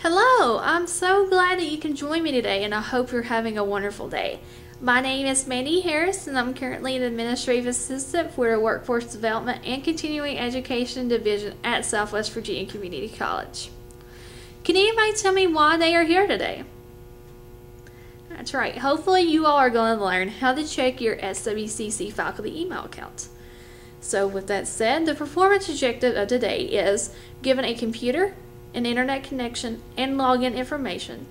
Hello, I'm so glad that you can join me today and I hope you're having a wonderful day. My name is Mandy Harris and I'm currently an administrative assistant for the Workforce Development and Continuing Education Division at Southwest Virginia Community College. Can anybody tell me why they are here today? That's right, hopefully you all are going to learn how to check your SWCC faculty email account. So with that said, the performance objective of today is given a computer, an internet connection, and login information.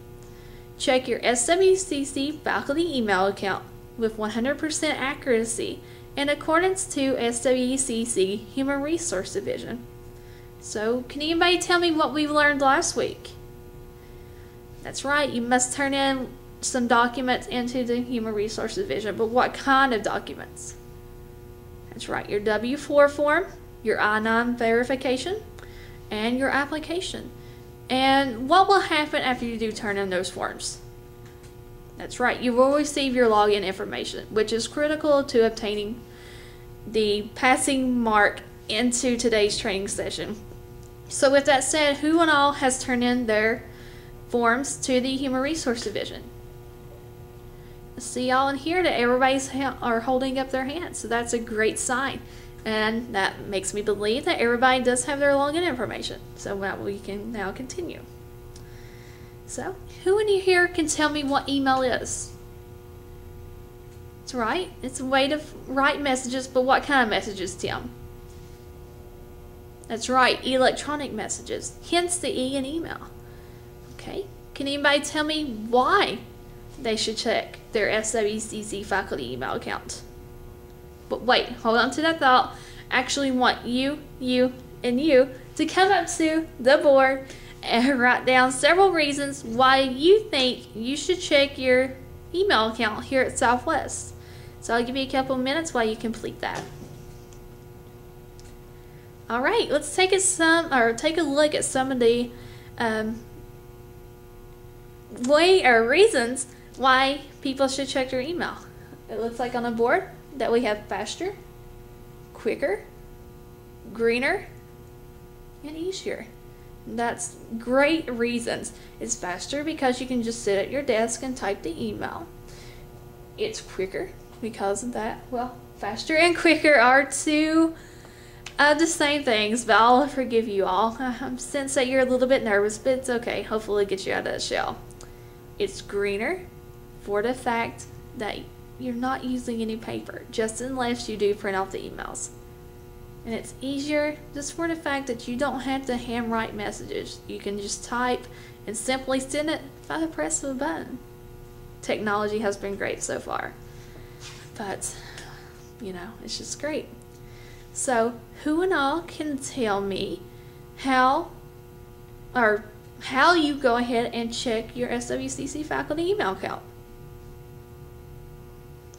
Check your SWCC faculty email account with 100% accuracy in accordance to SWCC Human Resource Division. So, can anybody tell me what we learned last week? That's right, you must turn in some documents into the Human Resource Division, but what kind of documents? That's right, your W-4 form, your I-9 verification, and your application. And what will happen after you do turn in those forms? That's right, you will receive your login information, which is critical to obtaining the passing mark into today's training session. So with that said, who and all has turned in their forms to the Human Resource Division? I see y'all in here that everybody's are holding up their hands, so that's a great sign. And that makes me believe that everybody does have their login information. So we can now continue. So, who in here can tell me what email is? That's right. It's a way to write messages, but what kind of messages, Tim? That's right, electronic messages. Hence the E in email. Okay. Can anybody tell me why they should check their SWCC faculty email account? But wait, hold on to that thought. I actually want you, and you to come up to the board and write down several reasons why you think you should check your email account here at Southwest. So I'll give you a couple minutes while you complete that. All right, let's take a look at some of the reasons why people should check their email. It looks like on the board that we have faster, quicker, greener, and easier. That's great reasons. It's faster because you can just sit at your desk and type the email. It's quicker because of that. Well, faster and quicker are two the same things, but I'll forgive you all. I sense that you're a little bit nervous, but it's okay. Hopefully it gets you out of that shell. It's greener for the fact that you're not using any paper, just unless you do print off the emails. And it's easier just for the fact that you don't have to handwrite messages. You can just type and simply send it by the press of a button. Technology has been great so far. But, it's just great. So, who and all can tell me how you go ahead and check your SWCC faculty email account?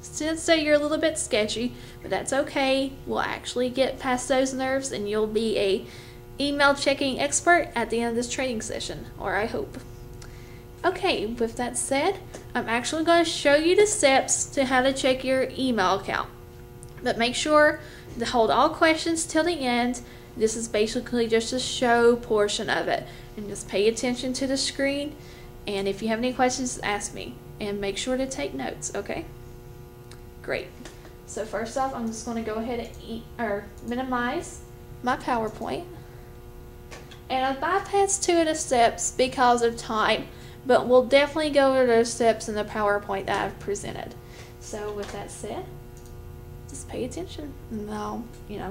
Since you're a little bit sketchy, but that's okay. We'll actually get past those nerves and you'll be a email checking expert at the end of this training session, or I hope. Okay, with that said, I'm actually going to show you the steps to how to check your email account. But make sure to hold all questions till the end. This is basically just a show portion of it. And just pay attention to the screen. And if you have any questions, ask me. And make sure to take notes, okay? Great. So first off, I'm just going to go ahead and minimize my PowerPoint. And I've bypassed two of the steps because of time, but we'll definitely go over those steps in the PowerPoint that I've presented. So with that said, just pay attention. And I'll,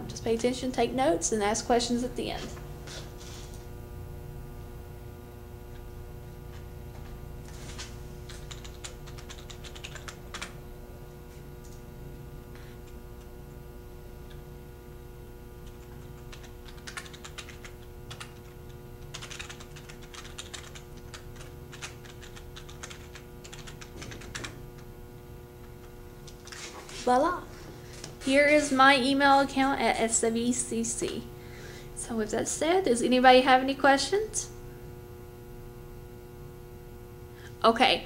just pay attention, take notes, and ask questions at the end. Voila! Here is my email account at SWCC. So with that said, does anybody have any questions? Okay,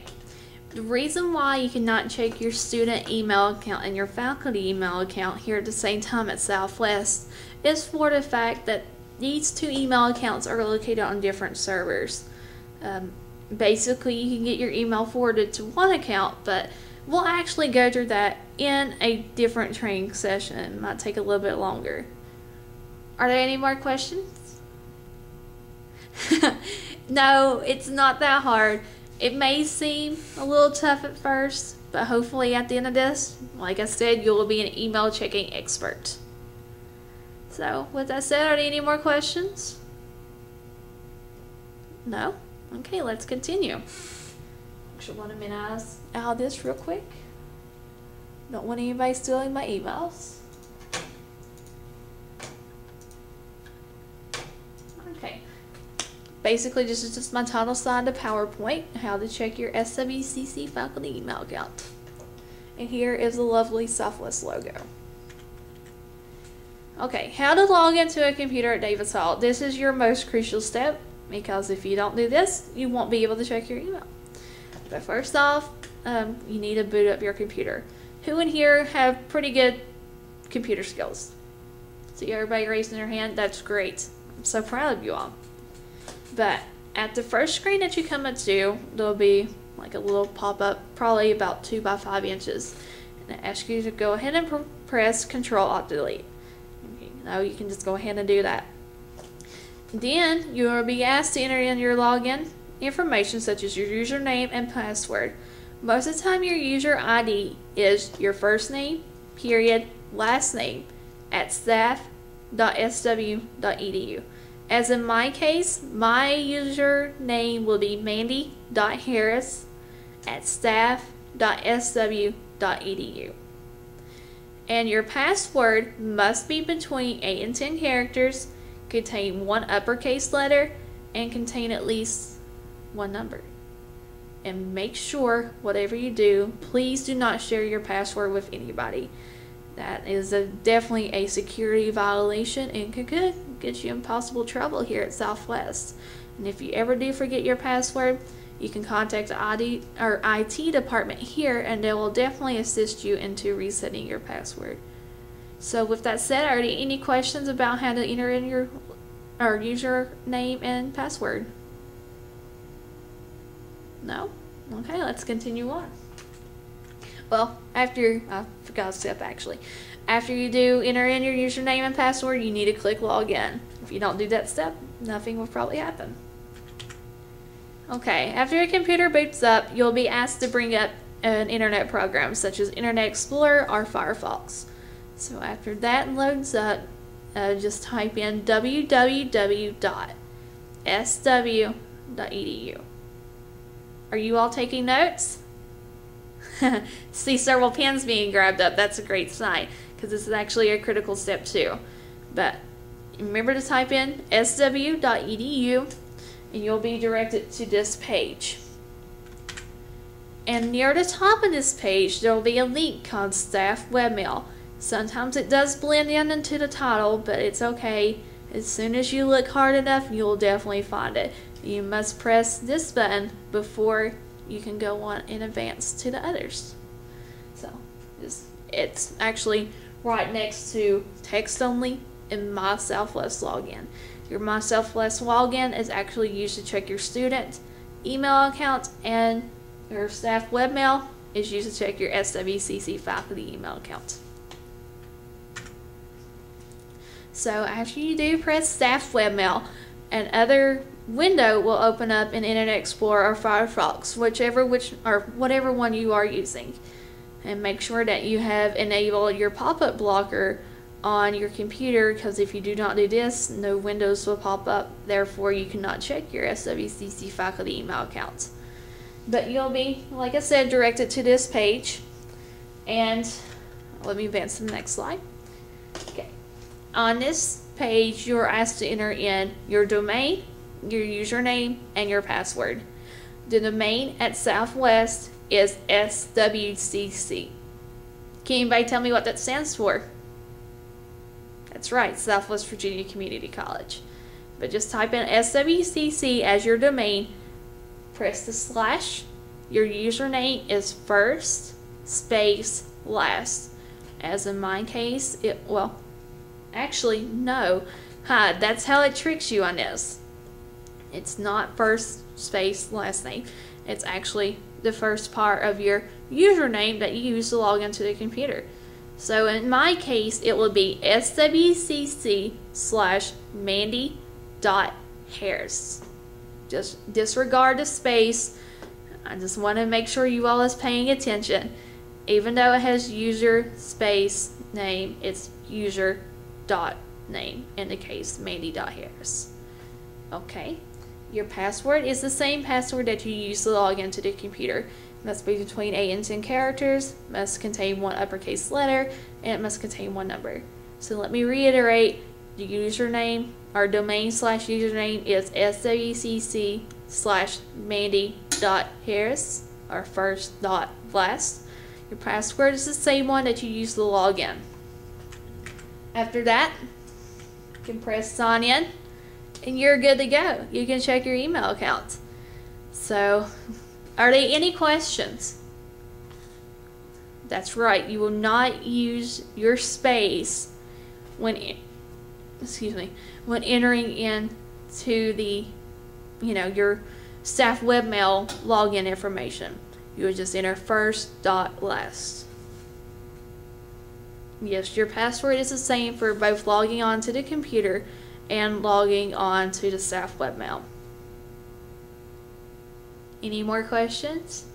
the reason why you cannot check your student email account and your faculty email account here at the same time at Southwest is for the fact that these two email accounts are located on different servers. Basically, you can get your email forwarded to one account, but we'll actually go through that in a different training session. It might take a little bit longer. Are there any more questions? No, it's not that hard. It may seem a little tough at first, but hopefully at the end of this, like I said, you will be an email checking expert. So, with that said, are there any more questions? No? Okay, let's continue. Actually, want to minimize all this real quick. Don't want anybody stealing my emails. Okay. Basically, this is just my title slide to PowerPoint, how to check your SWCC faculty email account. And here is the lovely Southwest logo. Okay, how to log into a computer at Davis Hall. This is your most crucial step, because if you don't do this, you won't be able to check your email. But first off, you need to boot up your computer. Who in here have pretty good computer skills? See everybody raising their hand? That's great. I'm so proud of you all. But at the first screen that you come up to, there'll be like a little pop-up, probably about 2 by 5 inches. And it asks you to go ahead and press Control-Alt-Delete. Now you can just go ahead and do that. Then you will be asked to enter in your login information, such as your username and password. Most of the time your user ID is your first name, period, last name, at staff.sw.edu. As in my case, my username will be mandy.harris at staff.sw.edu. And your password must be between 8 and 10 characters, contain 1 uppercase letter, and contain at least 1 number. And make sure, whatever you do, please do not share your password with anybody. That is definitely a security violation and could get you in possible trouble here at Southwest. And if you ever do forget your password, you can contact the IT department here, and they will definitely assist you into resetting your password. So with that said, are there any questions about how to enter in your username and password? No? Okay, let's continue on. Well, I forgot a step actually. After you do enter in your username and password, you need to click login. If you don't do that step, nothing will probably happen. Okay, after your computer boots up, you'll be asked to bring up an internet program such as Internet Explorer or Firefox. So after that loads up, just type in www.sw.edu. Are you all taking notes? See several pens being grabbed up. That's a great sign, because this is actually a critical step too. But remember to type in sw.edu and you'll be directed to this page. And near the top of this page, there will be a link called Staff Webmail. Sometimes it does blend in into the title, but it's okay. As soon as you look hard enough, you'll definitely find it. You must press this button before you can go on in advance to the others. So it's actually right next to text only and My Southwest login. Your My Southwest login is actually used to check your student email account, and your staff webmail is used to check your SWCC faculty email account. So after you do press staff webmail, an other window will open up in Internet Explorer or Firefox, whatever one you are using. And make sure that you have enabled your pop-up blocker on your computer, because if you do not do this, no windows will pop up. Therefore, you cannot check your SWCC faculty email account. But you'll be, like I said, directed to this page. And let me advance to the next slide. Okay. On this page, you're asked to enter in your domain, your username, and your password. The domain at Southwest is SWCC. Can anybody tell me what that stands for? That's right, Southwest Virginia Community College. But just type in SWCC as your domain, press the slash, your username is first, space, last. As in my case, actually, no. That's how it tricks you on this. It's not first space last name. It's actually the first part of your username that you use to log into the computer. So in my case, it will be swcc/mandy.harris. Just disregard the space. I just want to make sure you all is paying attention. Even though it has user space name, it's user dot name in the case Mandy.Harris. Okay. Your password is the same password that you use to log into the computer. It must be between 8 and 10 characters, must contain one uppercase letter, and it must contain one number. So let me reiterate, the username, our domain/username is swcc/mandy.harris, our first dot last. Your password is the same one that you use to log in. After that, you can press sign in, and you're good to go. You can check your email account. So, are there any questions? That's right. You will not use your space when entering into the, your staff webmail login information. You will just enter first dot last. Yes, your password is the same for both logging on to the computer and logging on to the staff webmail. Any more questions?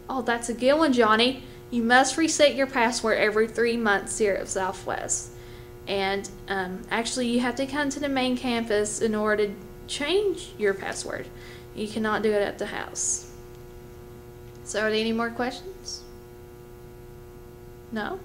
Oh, that's a good one, Johnny. You must reset your password every 3 months here at Southwest. And actually, you have to come to the main campus in order to change your password. You cannot do it at the house. So, are there any more questions? No?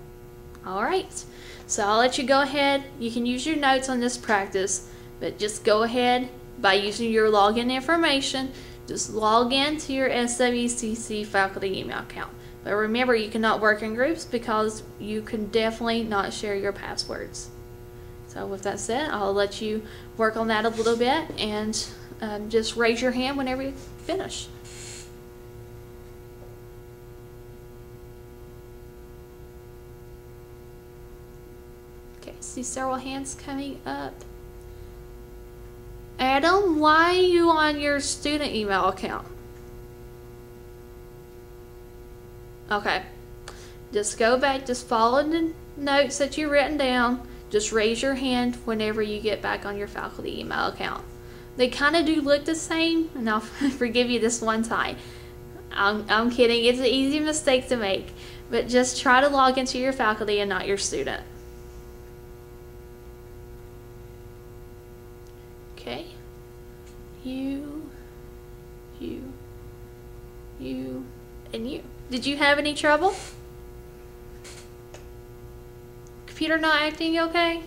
Alright. So, I'll let you go ahead. You can use your notes on this practice, but just go ahead by using your login information. Just log in to your SWCC faculty email account. But remember, you cannot work in groups because you can definitely not share your passwords. So with that said, I'll let you work on that a little bit, and just raise your hand whenever you finish. Okay, see several hands coming up. Adam, why are you on your student email account? Okay, just go back, just follow the notes that you've written down. Just raise your hand whenever you get back on your faculty email account. They kind of do look the same, and I'll forgive you this one time. I'm kidding, it's an easy mistake to make, but just try to log into your faculty and not your student. Okay, you, and you. Did you have any trouble? Computer not acting okay?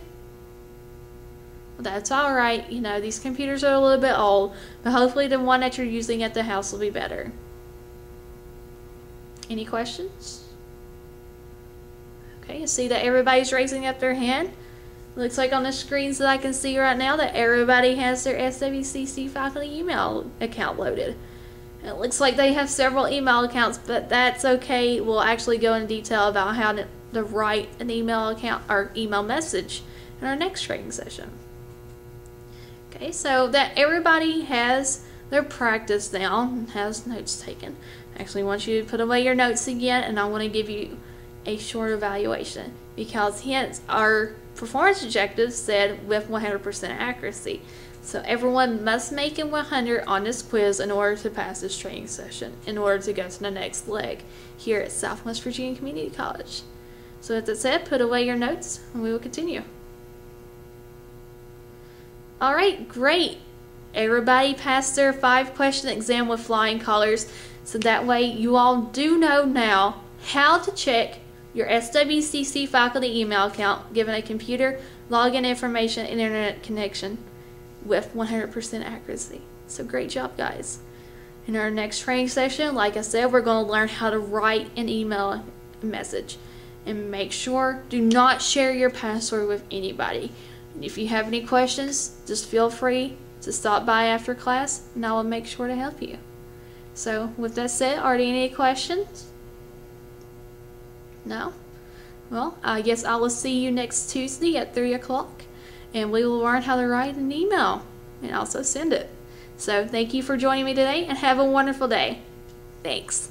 Well, that's alright. These computers are a little bit old, but hopefully the one that you're using at the house will be better. Any questions? Okay, you see that everybody's raising up their hand. Looks like on the screens that I can see right now that everybody has their SWCC faculty email account loaded. It looks like they have several email accounts, but that's okay. We'll actually go into detail about how to write an email account or email message in our next training session. Okay, so that everybody has their practice down and has notes taken. I actually want you to put away your notes again, and I want to give you a short evaluation because hence our performance objectives said with 100% accuracy. So everyone must make a 100 on this quiz in order to pass this training session, in order to go to the next leg here at Southwest Virginia Community College. So with that said, put away your notes and we will continue. Alright, great. Everybody passed their 5-question exam with flying colors, so that way you all do know now how to check your SWCC faculty email account given a computer, login information, and internet connection with 100% accuracy. So great job, guys. In our next training session, like I said, we're going to learn how to write an email message. And make sure, do not share your password with anybody. And if you have any questions, just feel free to stop by after class and I will make sure to help you. So with that said, are there any questions? No? Well, I guess I will see you next Tuesday at 3 o'clock, and we will learn how to write an email and also send it. So thank you for joining me today and have a wonderful day. Thanks.